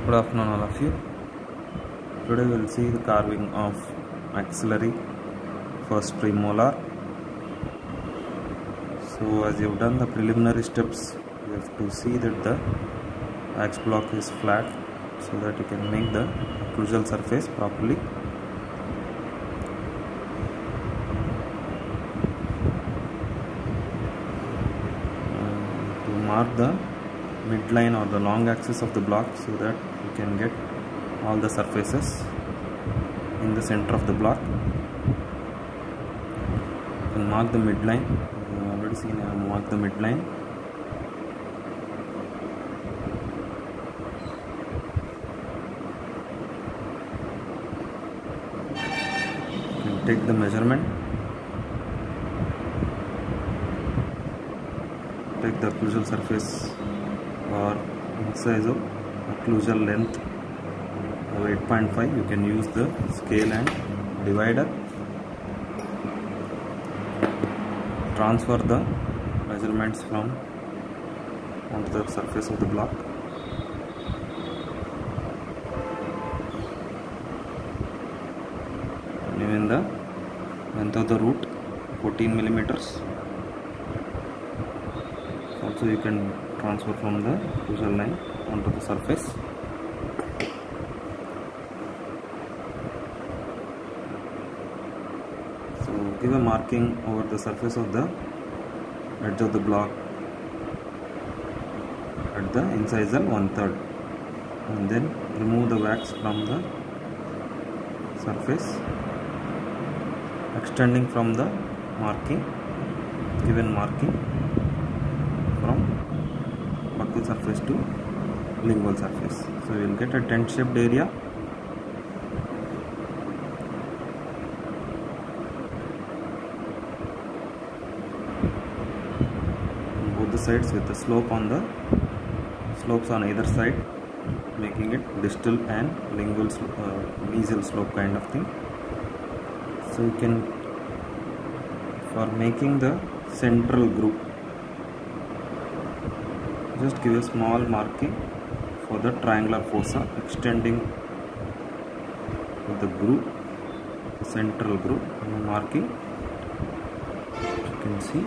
Good afternoon all of you. Today we will see the carving of maxillary first premolar. So as you have done the preliminary steps, you have to see that the wax block is flat so that you can make the occlusal surface properly. To mark the midline or the long axis of the block so that you can get all the surfaces in the center of the block. You can mark the midline. You have already seen I have marked the midline. You can take the measurement. Take the occlusal surface or incisal occlusal length of 8.5. You can use the scale and divider. Transfer the measurements from onto the surface of the block. Even the length of the root 14 millimeters. Also you can transfer from the occlusal line onto the surface. So give a marking over the surface of the edge of the block at the incisal 1/3, and then remove the wax from the surface, extending from the marking, given marking from buccal surface to lingual surface. So we will get a tent shaped area. On both the sides with the slopes on either side, making it distal and lingual mesial slope kind of thing. So you can, for making the central group, just give a small marking for the triangular fossa, extending the groove, the central groove, marking. You can see.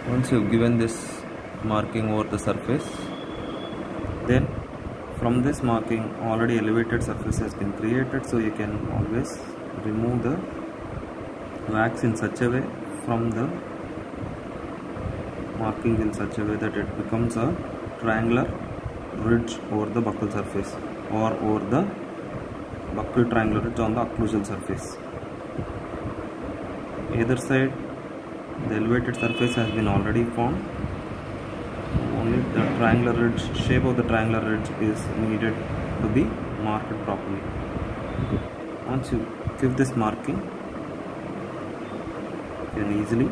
Once you have given this marking over the surface, then from this marking already elevated surface has been created, so you can always remove the wax in such a way from the marking in such a way that it becomes a triangular ridge over the buccal surface, or over the buccal triangular ridge on the occlusal surface. Either side the elevated surface has been already formed. Only the triangular ridge, shape of the triangular ridge is needed to be marked properly. Once you give this marking, you can easily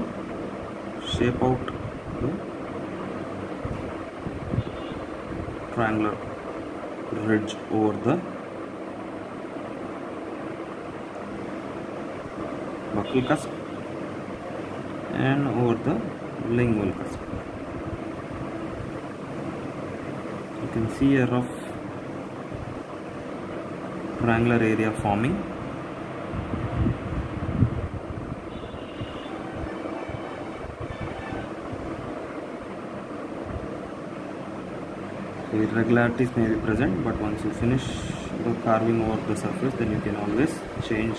shape out the triangular ridge over the buccal cusp and over the lingual cusp. You can see a rough triangular area forming. So irregularities may be present, but once you finish the carving over the surface, then you can always change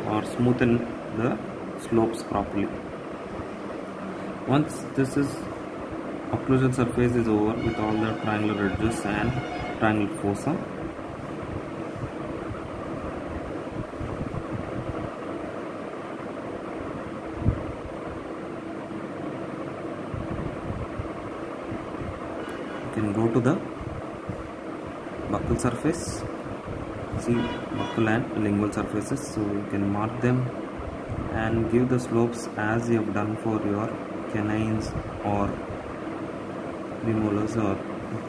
or smoothen the slopes properly. Once this occlusal surface is over with all the triangular ridges and triangular fossa, you can go to the buccal surface, see buccal and lingual surfaces, so you can mark them and give the slopes as you have done for your canines or premolars or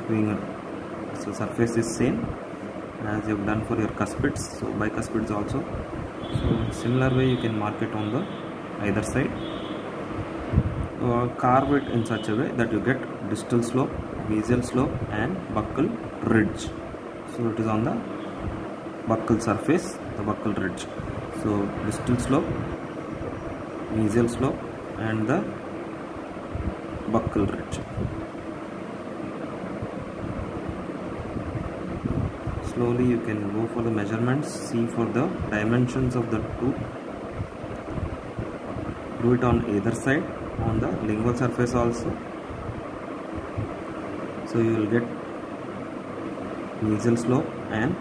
premolar. So surface is same as you have done for your cuspids, so bicuspids also. So similar way you can mark it on the either side. carve it in such a way that you get distal slope, mesial slope and buccal ridge. So it is on the buccal surface, the buccal ridge. So distal slope, mesial slope and the buccal ridge. Slowly you can go for the measurements, see for the dimensions of the tooth. Do it on either side, on the lingual surface also. So you will get mesial slope and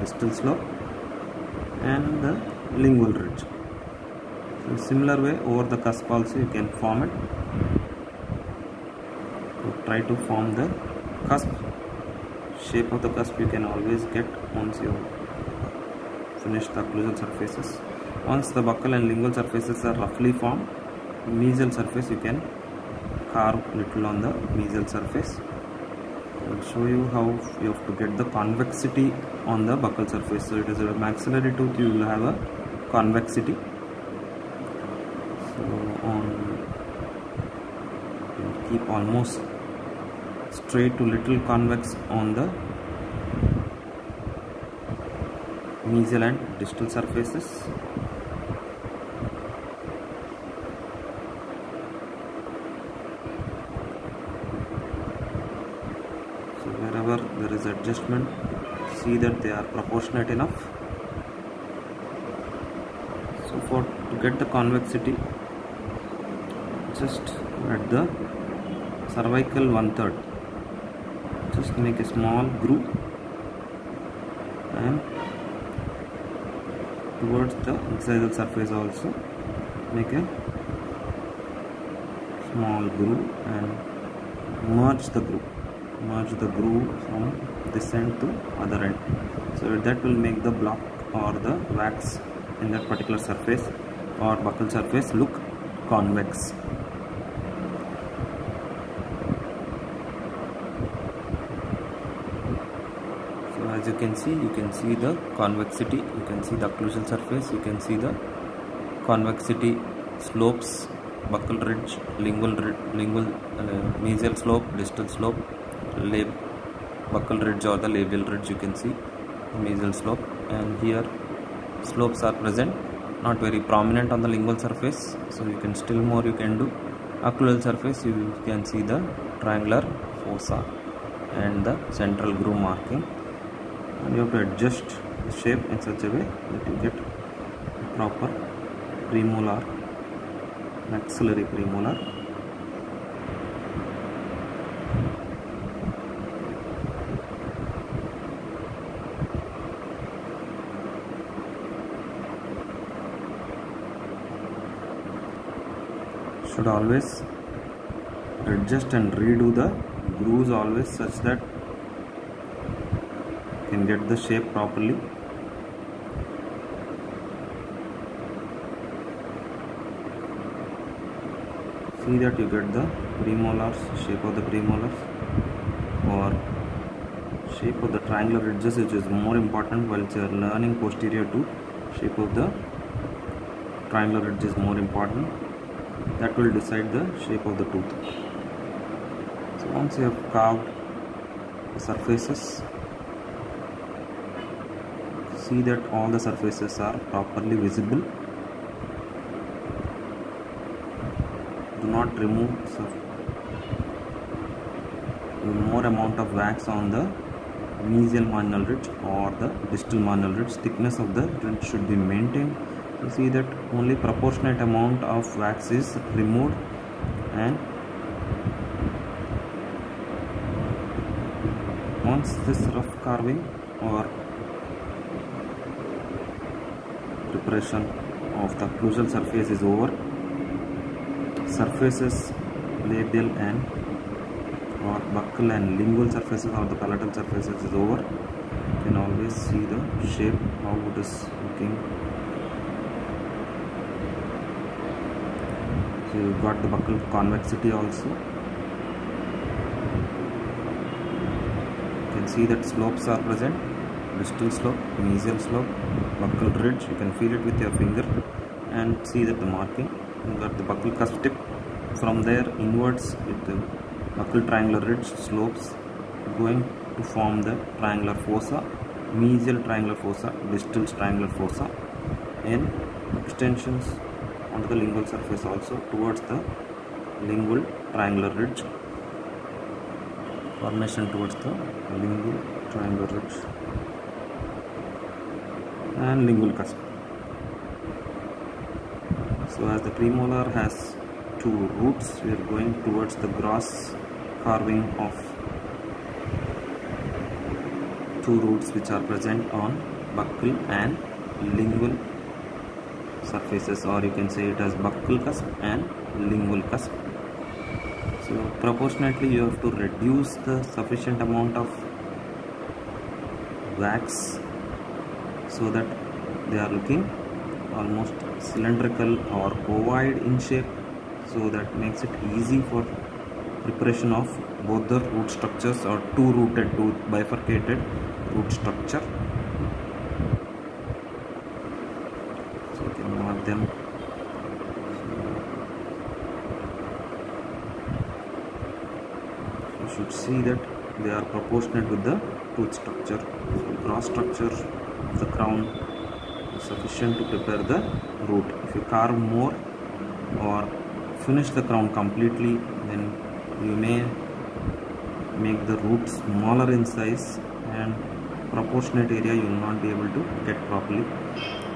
distal slope and the lingual ridge. So similar way over the cusp also you can form it. So try to form the cusp. Shape of the cusp you can always get once you finish the occlusal surfaces. Once the buccal and lingual surfaces are roughly formed, mesial surface you can carve little on the mesial surface. I will show you how you have to get the convexity on the buccal surface. So it is a maxillary tooth, you will have a convexity. So you will keep almost straight to little convex on the mesial and distal surfaces. So wherever there is adjustment, see that they are proportionate enough. So to get the convexity, just at the cervical 1/3, just make a small groove and towards the incisal surface also make a small groove and merge the groove from this end to other end. So that will make the block or the wax in that particular surface or buccal surface look convex. As you can see the convexity, you can see the occlusal surface, you can see the convexity slopes, buccal ridge, lingual mesial slope, distal slope, buccal ridge or the labial ridge, you can see the mesial slope, and here slopes are present, not very prominent on the lingual surface, so you can still more you can do. Occlusal surface you can see the triangular fossa and the central groove marking. And you have to adjust the shape in such a way that you get proper premolar, maxillary premolar. Should always adjust and redo the grooves always such that can get the shape properly. See that you get the premolars, shape of the premolars or shape of the triangular ridges, which is more important while you are learning posterior tooth. Shape of the triangular ridge is more important. That will decide the shape of the tooth. So once you have carved the surfaces, see that all the surfaces are properly visible. Do not remove more amount of wax on the mesial marginal ridge or the distal marginal ridge. Thickness of the ridge should be maintained. You see that only proportionate amount of wax is removed, and once this rough carving or preparation of the occlusal surface is over, surfaces labial and or buccal and lingual surfaces or the palatal surfaces is over, you can always see the shape how it is looking. So you got the buccal convexity also. You can see that slopes are present, distal slope, mesial slope, buccal ridge. You can feel it with your finger and see that the marking. You got the buccal cusp tip from there inwards with the buccal triangular ridge slopes going to form the triangular fossa, mesial triangular fossa, distal triangular fossa, and extensions onto the lingual surface also towards the lingual triangular ridge, formation towards the lingual triangular ridge and lingual cusp. So as the premolar has two roots, we are going towards the gross carving of two roots which are present on buccal and lingual surfaces, or you can say it as buccal cusp and lingual cusp. So proportionately you have to reduce the sufficient amount of wax so that they are looking almost cylindrical or ovoid in shape, so that makes it easy for preparation of both the root structures or two rooted, two bifurcated root structure. So you can mark them. You should see that they are proportionate with the tooth structure. So gross structure of the crown is sufficient to prepare the root. If you carve more or finish the crown completely, then you may make the root smaller in size and proportionate area you will not be able to get properly.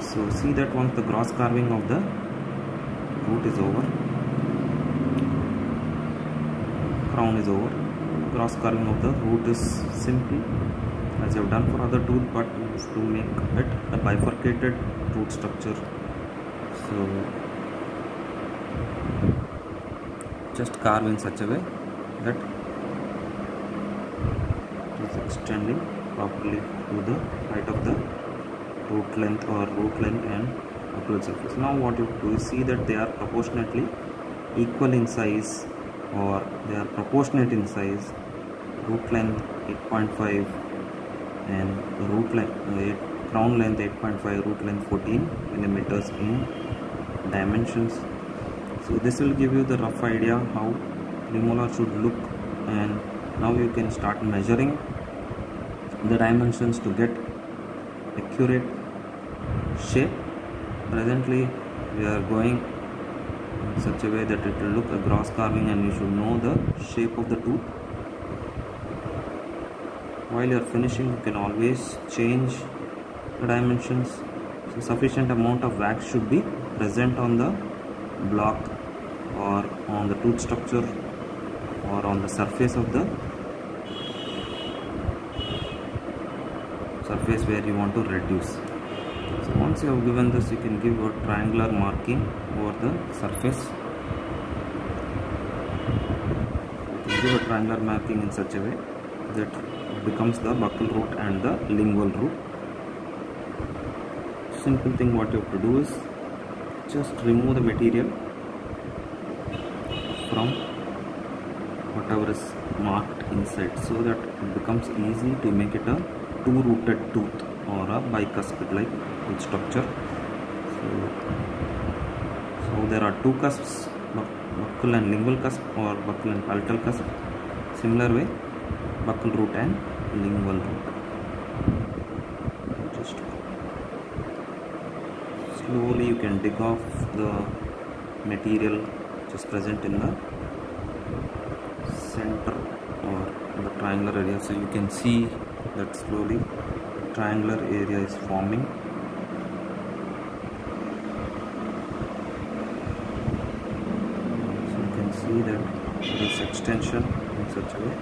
So see that once the gross carving of the root is over, crown is over, gross carving of the root is simple as you have done for other tooth, but you have to make it a bifurcated root structure. So just carve in such a way that it is extending properly to the height of the root length and occlusal surface. Now what you do is see that they are proportionately equal in size, or they are proportionate in size. Root length 8.5 and root length crown length 8.5, root length 14 millimeters in dimensions. So this will give you the rough idea how premolar should look, and now you can start measuring the dimensions to get accurate shape. Presently we are going in such a way that it will look a gross carving and you should know the shape of the tooth. While you are finishing, you can always change the dimensions. So sufficient amount of wax should be present on the block or on the tooth structure or on the surface of the surface where you want to reduce. So once you have given this, you can give a triangular marking over the surface. You can give a triangular marking in such a way that it becomes the buccal root and the lingual root. Simple thing what you have to do is just remove the material from whatever is marked inside, so that it becomes easy to make it a two-rooted tooth or a bicuspid like tooth structure. So there are two cusps, buccal and lingual cusp or buccal and palatal cusp. Similar way, buccal root and lingual root. Just slowly you can dig off the material which is present in the center or the triangular area. So you can see that slowly triangular area is forming. So you can see that there is extension in such a way.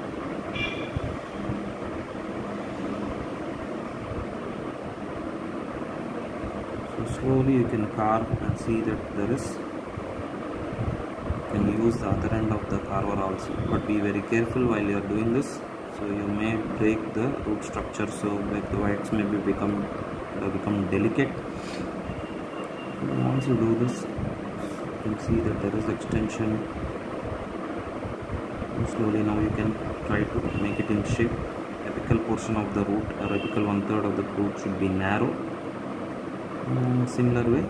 So slowly you can carve and see that there is, you can use the other end of the carver also, but be very careful while you are doing this. So you may break the root structure, so like the wax may become delicate. Once you do this, you can see that there is extension. And slowly now you can try to make it in shape. Apical portion of the root, or apical 1/3 of the root should be narrow. Similar way,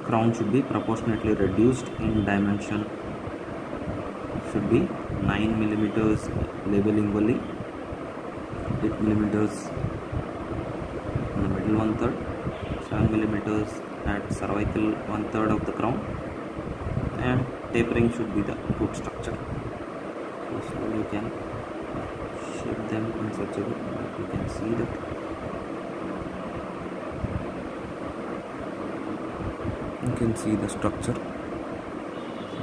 crown should be proportionately reduced in dimension should be 9 millimeters labeling 8 millimeters in the middle 1/3, 7 millimeters at cervical 1/3 of the crown, and tapering should be the root structure. So you can shape them in such a way that you can see that. You can see the structure. So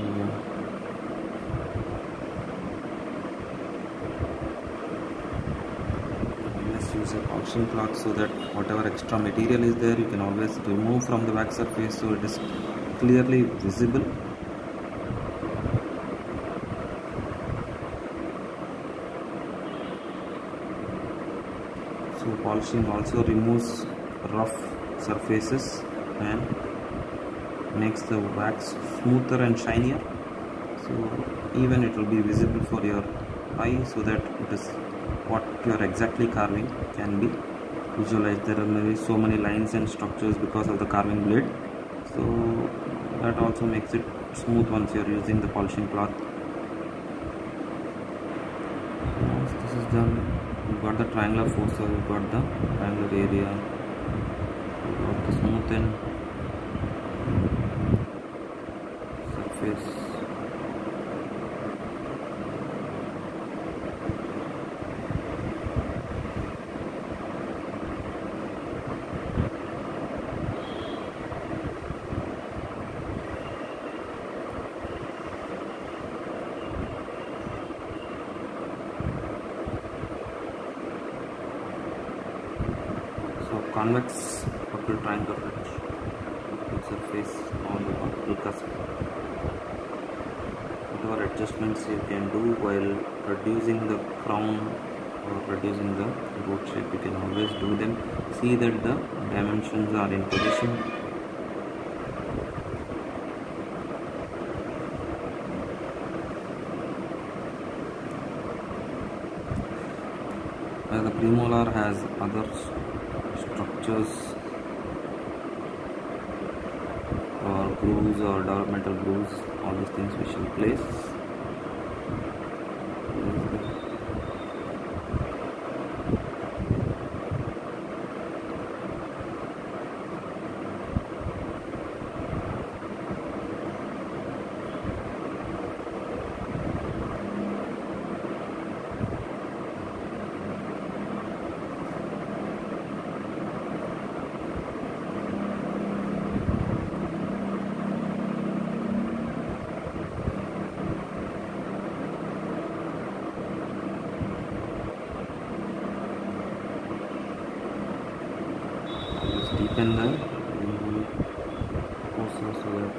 let's use a polishing cloth so that whatever extra material is there, you can always remove from the wax surface so it is clearly visible. So polishing also removes rough surfaces and makes the wax smoother and shinier, so even it will be visible for your eye, so that it is what you are exactly carving can be visualized. There are maybe so many lines and structures because of the carving blade, so that also makes it smooth once you are using the polishing cloth. Once this is done, you've got the triangular fossa, you've got the triangular area, you've got the smoothened surface. So convex buccal triangle ridge surface on the buccal cusp. Whatever adjustments you can do while reducing the crown or reducing the root shape, you can always do them. See that the dimensions are in position. The premolar has other structures or grooves or developmental grooves, all these things we shall place. Deepen the fossa so that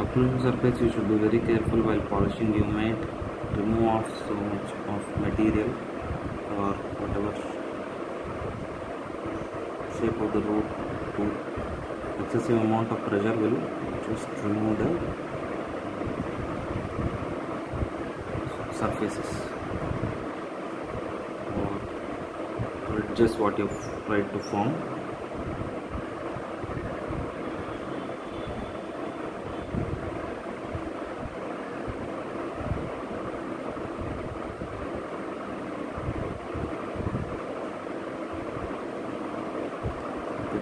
occluding surface, you should be very careful while polishing. You might remove off so much of material or whatever shape of the root to excessive amount of pressure will just remove the surfaces or ridges what you've tried to form.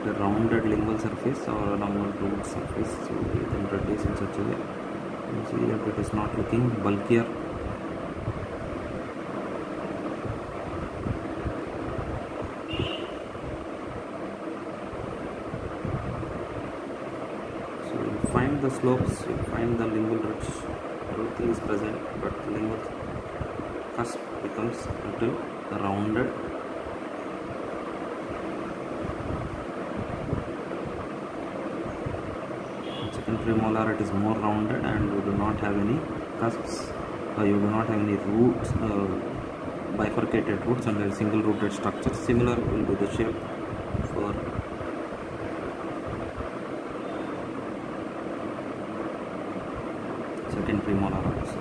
A rounded lingual surface or a rounded root surface, so you can reduce in such a way. You see that it is not looking bulkier. So you find the slopes, you find the lingual ridge, everything is present, but the lingual cusp becomes a little rounded. Premolar, it is more rounded and you do not have any cusps, you do not have any roots, bifurcated roots under a single rooted structure. Similar will be the shape for second premolar also.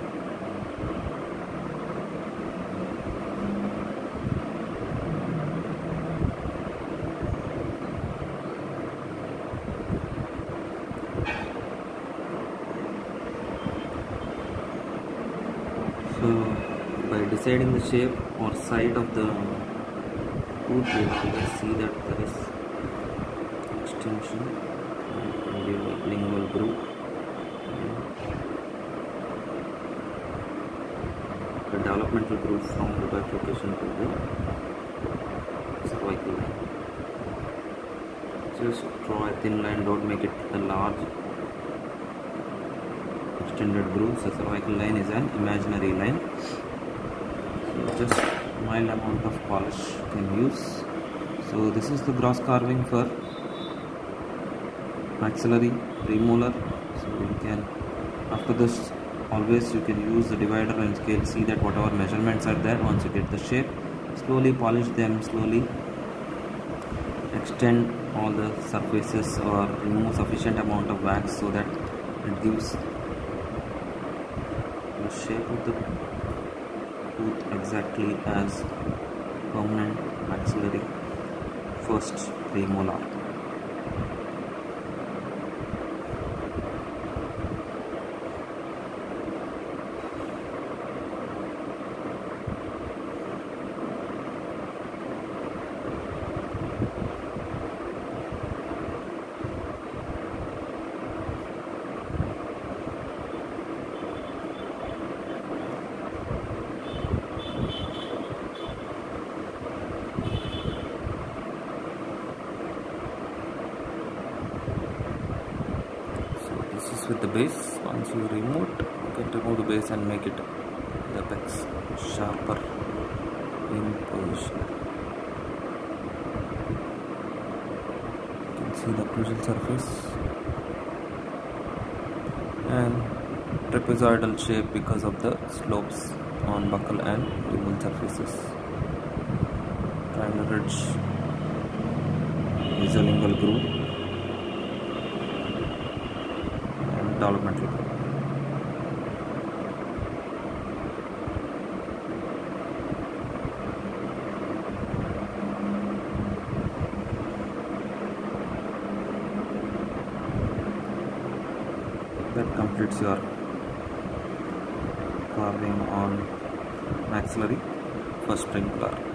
So by deciding the shape or side of the tooth, you can see that there is extension and your lingual groove. The developmental groove from the bifurcation to the cervical line. Just draw a thin line, don't make it a large extended groove. So cervical line is an imaginary line. So just mild amount of polish you can use. So this is the gross carving for maxillary, premolar. So you can, after this, always you can use the divider and scale, see that whatever measurements are there, once you get the shape, slowly polish them, slowly extend all the surfaces or remove sufficient amount of wax so that it gives the shape of the tooth exactly as permanent maxillary first premolar. This is with the base. Once you remove it, you can remove the base and make it the apex sharper in position. You can see the occlusal surface and trapezoidal shape because of the slopes on buccal and lingual surfaces. Triangular ridge is a lingual groove. Developmental groove. That completes your carving on maxillary first premolar.